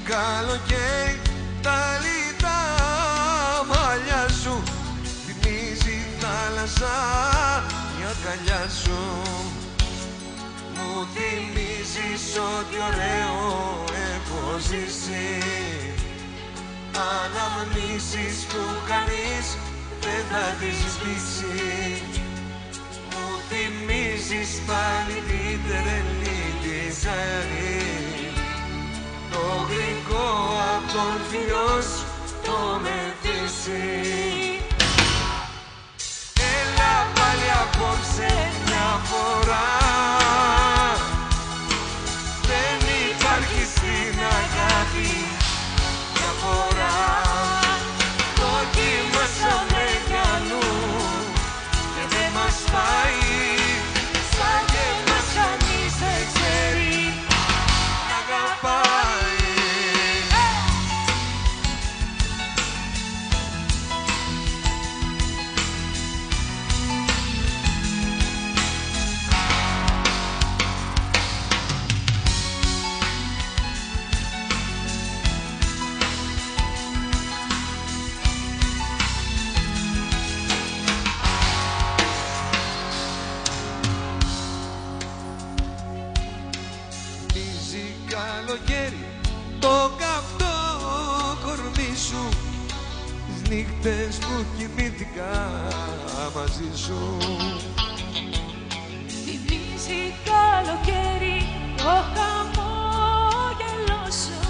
καλοκαίρι, τα λιτά μαλλιά σου, θυμίζει θάλασσα η αγκαλιά σου. Μου θυμίζεις ό,τι ωραίο έχω ζήσει, αναμνήσεις που κανείς δεν θα τις σβήσει. Μου θυμίζεις πάλι την τρελή τη ζαρή, το γλυκό απ' τον φιλιό σου το μεθύσι. Έλα πάλι απόψε μια φορά, δεν υπάρχει στην αγάπη διαφορά. Δοκιμάσαμε κι αλλού και δεν μας πάει, σαν και μας κανείς δεν ξέρει να αγαπάει. Καλοκαίρι, το καυτό κορμί σου, τις νύχτες που κοιμήθηκα μαζί σου. Θυμίζει καλοκαίρι, το χαμόγελο σου,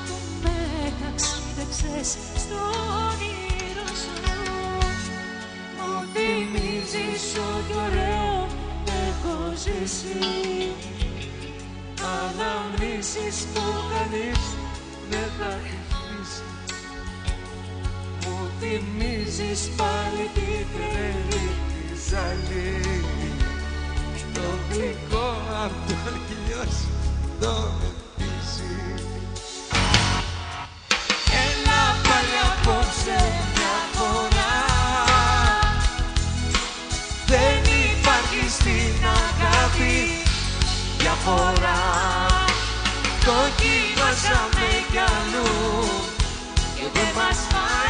που με ταξίδεψες στο όνειρο σου. Μου θυμίζεις ό,τι ωραίο έχω ζήσει, αναμνήσεις που κανείς δεν θα χυφίσει. Μου θυμίζεις πάλι την τρελή τη ζαλή, το γλυκό απ' τον χιλιό σου το μεθύσι. Έλα πάλι απόψε μια φορά, δεν υπάρχει στην αγάπη διαφορά. Δοκιμάσαμε κι αλλού και δεν μας πάει,